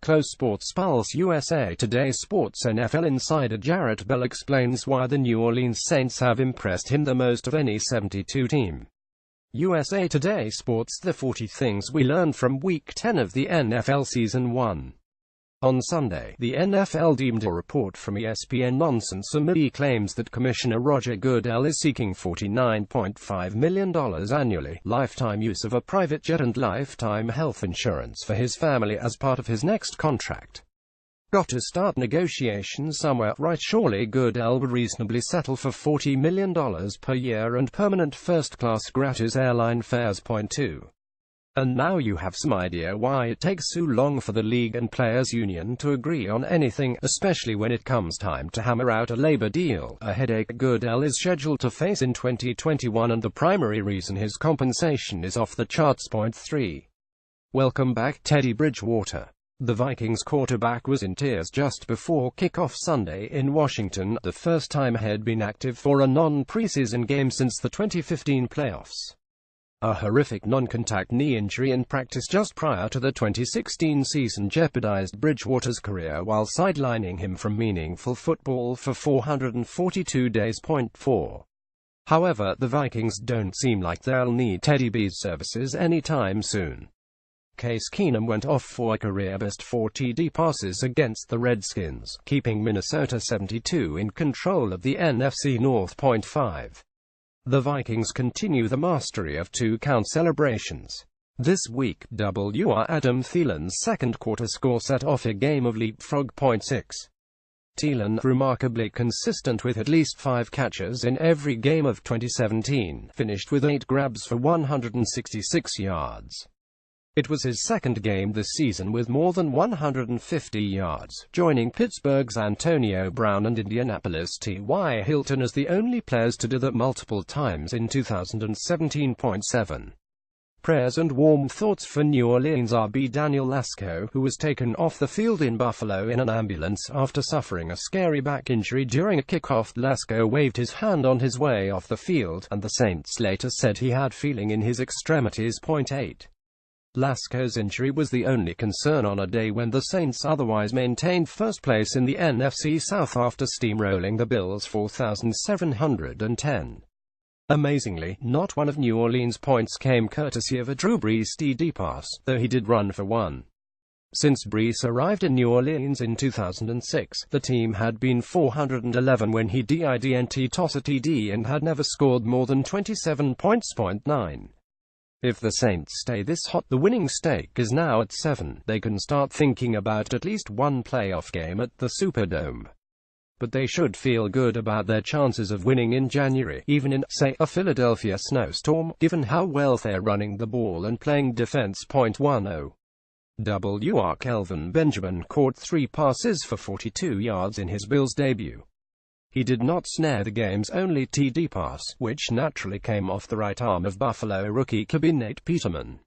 Close SportsPulse USA Today Sports NFL insider Jarrett Bell explains why the New Orleans Saints have impressed him the most of any 72 team. USA Today Sports: The 40 Things We Learned from Week 10 of the NFL Season 1. On Sunday, the NFL deemed a report from ESPN nonsense amid claims that Commissioner Roger Goodell is seeking $49.5 million annually, lifetime use of a private jet and lifetime health insurance for his family as part of his next contract. Got to start negotiations somewhere, right? Surely Goodell would reasonably settle for $40 million per year and permanent first-class gratis airline fares. Point 2. And now you have some idea why it takes so long for the league and players' union to agree on anything, especially when it comes time to hammer out a labor deal, a headache Goodell is scheduled to face in 2021 and the primary reason his compensation is off the charts. Point 3. Welcome back, Teddy Bridgewater. The Vikings quarterback was in tears just before kickoff Sunday in Washington, the first time he had been active for a non-preseason game since the 2015 playoffs. A horrific non-contact knee injury in practice just prior to the 2016 season jeopardized Bridgewater's career while sidelining him from meaningful football for 442 days. Point 4. However, the Vikings don't seem like they'll need Teddy B's services anytime soon. Case Keenum went off for a career-best 4 TD passes against the Redskins, keeping Minnesota 72 in control of the NFC North. Point 5. The Vikings continue the mastery of two-count celebrations. This week, Adam Thielen's second-quarter score set off a game of leapfrog. Point 6. Thielen, remarkably consistent with at least 5 catches in every game of 2017, finished with 8 grabs for 166 yards. It was his second game this season with more than 150 yards, joining Pittsburgh's Antonio Brown and Indianapolis' T.Y. Hilton as the only players to do that multiple times in 2017. Point 7. Prayers and warm thoughts for New Orleans RB Daniel Lasco, who was taken off the field in Buffalo in an ambulance after suffering a scary back injury during a kickoff. Lasco waved his hand on his way off the field, and the Saints later said he had feeling in his extremities. Point 8. Lasco's injury was the only concern on a day when the Saints otherwise maintained first place in the NFC South after steamrolling the Bills 4,710. Amazingly, not one of New Orleans' points came courtesy of a Drew Brees TD pass, though he did run for one. Since Brees arrived in New Orleans in 2006, the team had been 411 when he didn't toss a TD and had never scored more than 27 points. Point 9. If the Saints stay this hot, the winning stake is now at 7. They can start thinking about at least one playoff game at the Superdome. But they should feel good about their chances of winning in January, even in, say, a Philadelphia snowstorm, given how well they're running the ball and playing defense. Point 10. Kelvin Benjamin caught 3 passes for 42 yards in his Bills debut. He did not snare the game's only TD pass, which naturally came off the right arm of Buffalo rookie QB Nate Peterman.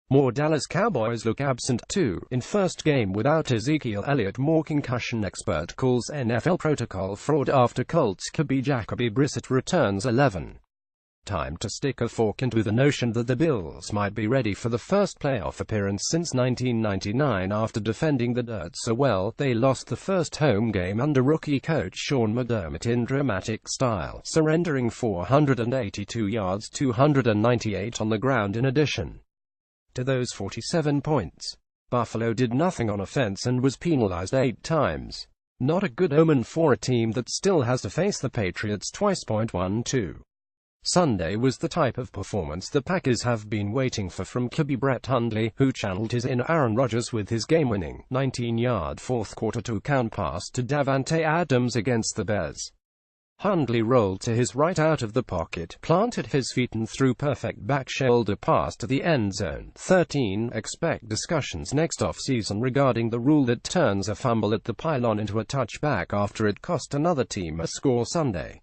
More Dallas Cowboys look absent, too, in first game without Ezekiel Elliott. More concussion expert calls NFL protocol fraud after Colts QB Jacoby Brissett returns 11. Time to stick a fork into the notion that the Bills might be ready for the first playoff appearance since 1999 after defending the dirt so well. They lost the first home game under rookie coach Sean McDermott in dramatic style, surrendering 482 yards, 298 on the ground. In addition to those 47 points, Buffalo did nothing on offense and was penalized 8 times. Not a good omen for a team that still has to face the Patriots twice. Point 12. Sunday was the type of performance the Packers have been waiting for from QB Brett Hundley, who channeled his inner Aaron Rodgers with his game-winning, 19-yard fourth-quarter two-count pass to Davante Adams against the Bears. Hundley rolled to his right out of the pocket, planted his feet and threw perfect back-shoulder pass to the end zone. 13. Expect discussions next off-season regarding the rule that turns a fumble at the pylon into a touchback after it cost another team a score Sunday.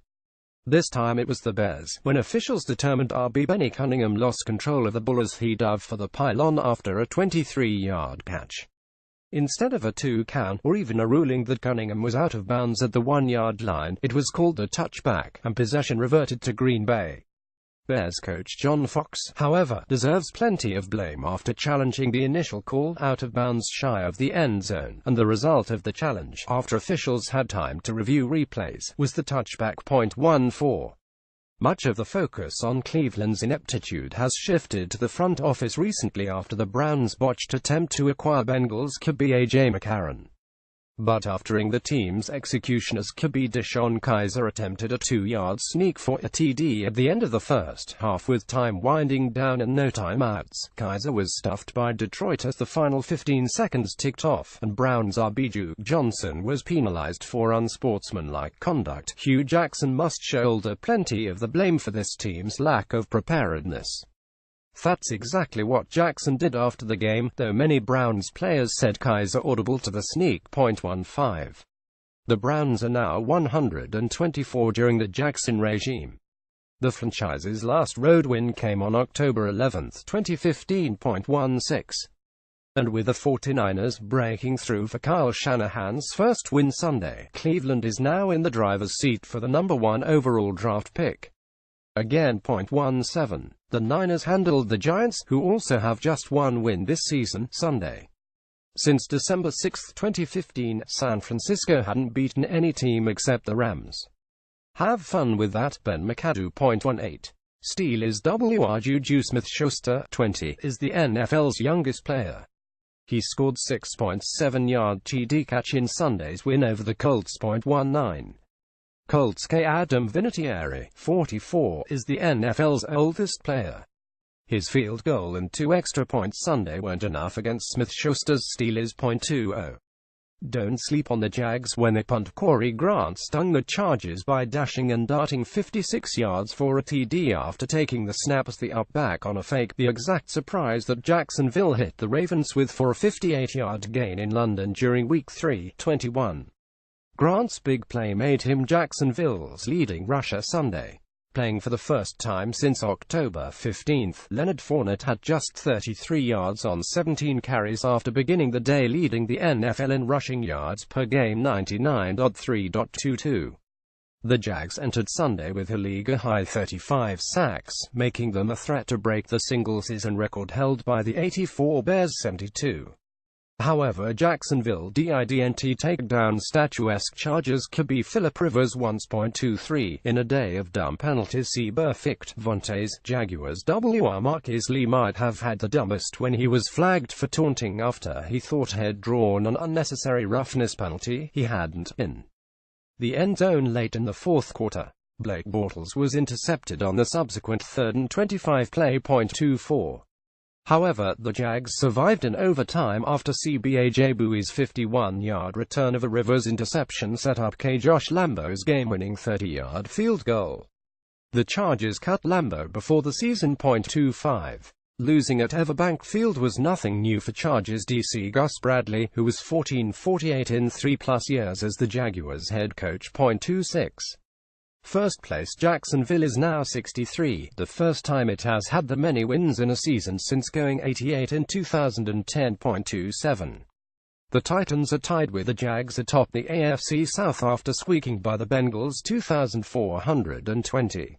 This time it was the Bears, when officials determined RB Benny Cunningham lost control of the ball as he dove for the pylon after a 23-yard catch. Instead of a 2-count, or even a ruling that Cunningham was out of bounds at the 1-yard line, it was called a touchback, and possession reverted to Green Bay. Bears coach John Fox, however, deserves plenty of blame after challenging the initial call out of bounds shy of the end zone, and the result of the challenge, after officials had time to review replays, was the touchback. 14. Much of the focus on Cleveland's ineptitude has shifted to the front office recently after the Browns' botched attempt to acquire Bengals QB A.J. McCarron. But after the team's executioners QB Deshaun Kaiser attempted a 2-yard sneak for a TD at the end of the first half with time winding down and no timeouts, Kaiser was stuffed by Detroit as the final 15 seconds ticked off, and Browns RB Duke Johnson was penalized for unsportsmanlike conduct. Hugh Jackson must shoulder plenty of the blame for this team's lack of preparedness. That's exactly what Jackson did after the game, though many Browns players said Kaiser audible to the sneak. 15. The Browns are now 124 during the Jackson regime. The franchise's last road win came on October 11, 2015. 16. And with the 49ers breaking through for Kyle Shanahan's first win Sunday, Cleveland is now in the driver's seat for the number 1 overall draft pick. Again. 17. The Niners handled the Giants, who also have just one win this season, Sunday. Since December 6, 2015, San Francisco hadn't beaten any team except the Rams. Have fun with that, Ben McAdoo. 18. Steelers WR Juju Smith-Schuster, 20, is the NFL's youngest player. He scored 6.7-yard TD catch in Sunday's win over the Colts. 19. Colts K. Adam Vinatieri, 44, is the NFL's oldest player. His field goal and 2 extra points Sunday weren't enough against Smith-Schuster's Steelers. 20. Don't sleep on the Jags when they punt. Corey Grant stung the Chargers by dashing and darting 56 yards for a TD after taking the snap as the up back on a fake, the exact surprise that Jacksonville hit the Ravens with for a 58-yard gain in London during Week 3. 21. Grant's big play made him Jacksonville's leading rusher Sunday. Playing for the first time since October 15, Leonard Fournette had just 33 yards on 17 carries after beginning the day leading the NFL in rushing yards per game, 99.3.22. The Jags entered Sunday with a league-high 35 sacks, making them a threat to break the single-season record held by the 84 Bears' 72. However, Jacksonville didn't take down statuesque Chargers QB Phillip Rivers 1.23 in a day of dumb penalties. See Perfect. Vontae's Jaguars WR Marquise Lee might have had the dumbest when he was flagged for taunting after he thought he'd drawn an unnecessary roughness penalty he hadn't in the end zone late in the fourth quarter. Blake Bortles was intercepted on the subsequent 3rd and 25 play. 24. However, the Jags survived in overtime after CBA Bowie's 51-yard return of a Rivers interception set up Josh Lambo's game-winning 30-yard field goal. The Chargers cut Lambo before the season. 25. Losing at Everbank Field was nothing new for Chargers DC Gus Bradley, who was 14-48 in 3+ years as the Jaguars head coach. 26. First place Jacksonville is now 63, the first time it has had that many wins in a season since going 88 in 2010. 27. The Titans are tied with the Jags atop the AFC South after squeaking by the Bengals 2,420.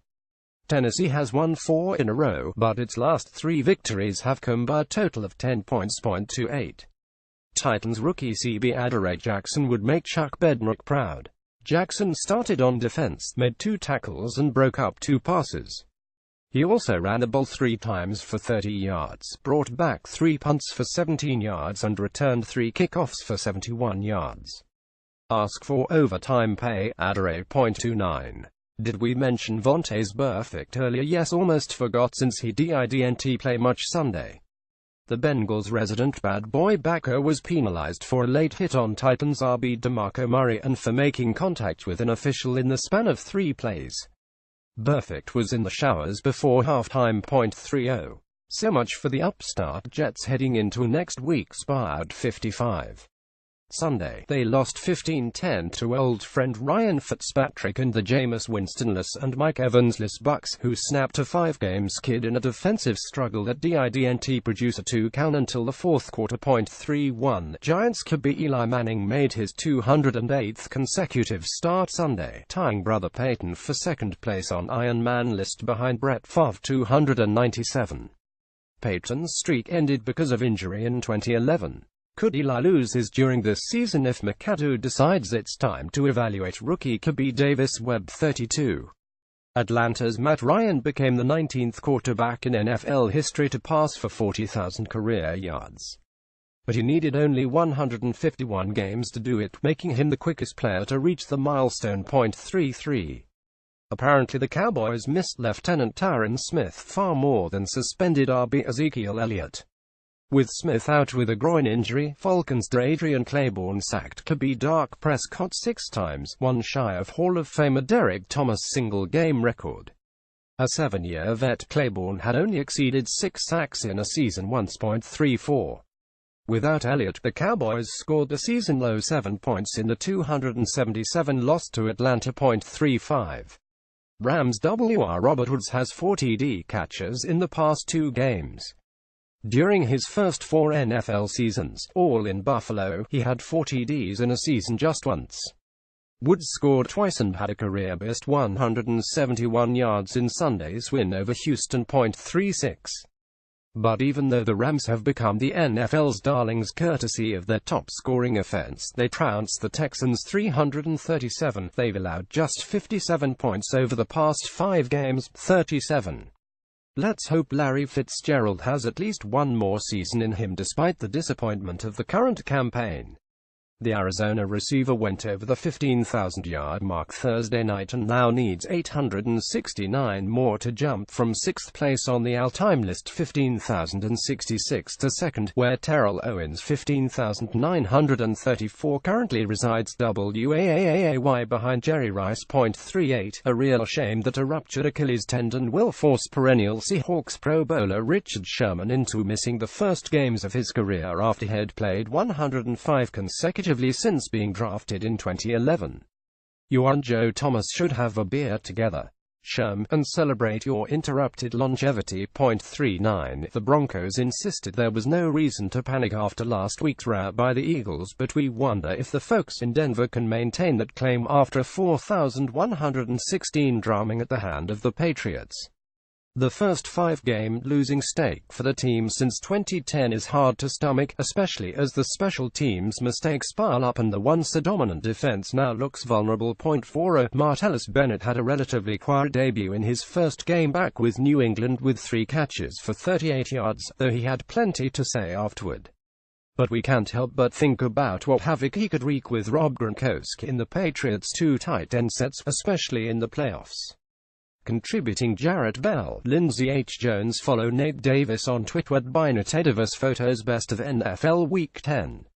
Tennessee has won 4 in a row, but its last 3 victories have come by a total of 10 points. 28. Titans rookie CB Adoree Jackson would make Chuck Bednarik proud. Jackson started on defense, made 2 tackles and broke up 2 passes. He also ran the ball 3 times for 30 yards, brought back 3 punts for 17 yards and returned 3 kickoffs for 71 yards. Ask for overtime pay, Adoree. 29. Did we mention Vontae's Perfect earlier? Yes, almost forgot since he didn't play much Sunday. The Bengals' resident bad boy backer was penalized for a late hit on Titans RB DeMarco Murray and for making contact with an official in the span of 3 plays. Perfect was in the showers before halftime. 30. So much for the upstart Jets heading into next week's buyout 55. Sunday, they lost 15-10 to old friend Ryan Fitzpatrick and the Jameis Winstonless and Mike Evans-less Bucks, who snapped a 5-game skid in a defensive struggle that didn't produce a 2-count until the fourth quarter. 3-1. Giants QB Eli Manning made his 208th consecutive start Sunday, tying brother Peyton for second place on Iron Man list behind Brett Favre 297. Peyton's streak ended because of injury in 2011. Could Eli lose his during this season if McAdoo decides it's time to evaluate rookie QB Davis Webb 32? Atlanta's Matt Ryan became the 19th quarterback in NFL history to pass for 40,000 career yards. But he needed only 151 games to do it, making him the quickest player to reach the milestone. 33. Apparently the Cowboys missed Lieutenant Tyron Smith far more than suspended RB Ezekiel Elliott. With Smith out with a groin injury, Falcons' Adrian Claiborne sacked QB Dak Prescott 6 times, one shy of Hall of Famer Derek Thomas' single-game record. A 7-year vet, Claiborne had only exceeded 6 sacks in a season once. 34. Without Elliott, the Cowboys scored a season-low 7 points in the 277 loss to Atlanta. 35. Rams WR Robert Woods has 4 TD catches in the past 2 games. During his first 4 NFL seasons, all in Buffalo, he had 4 TDs in a season just once. Woods scored twice and had a career-best 171 yards in Sunday's win over Houston. 36. But even though the Rams have become the NFL's darlings courtesy of their top-scoring offense, they trounced the Texans 337. They've allowed just 57 points over the past 5 games. 37. Let's hope Larry Fitzgerald has at least one more season in him despite the disappointment of the current campaign. The Arizona receiver went over the 15,000-yard mark Thursday night and now needs 869 more to jump from 6th place on the all-time list, 15,066 to second, where Terrell Owens 15,934 currently resides. WAAAY behind Jerry Rice. 38. A real shame that a ruptured Achilles tendon will force perennial Seahawks Pro Bowler Richard Sherman into missing the first games of his career after he had played 105 consecutive since being drafted in 2011. You and Joe Thomas should have a beer together, Sherm, and celebrate your interrupted longevity. 39. The Broncos insisted there was no reason to panic after last week's rout by the Eagles, but we wonder if the folks in Denver can maintain that claim after 4,116 drumming at the hand of the Patriots. The first 5-game losing streak for the team since 2010 is hard to stomach, especially as the special teams mistakes pile up and the once-dominant defense now looks vulnerable. 40. Martellus Bennett had a relatively quiet debut in his first game back with New England with 3 catches for 38 yards, though he had plenty to say afterward. But we can't help but think about what havoc he could wreak with Rob Gronkowski in the Patriots' 2 tight end sets, especially in the playoffs. Contributing Jarrett Bell, Lindsey H. Jones. Follow Nate Davis on Twitter at @BynatedivusPhotos. Best of NFL Week 10.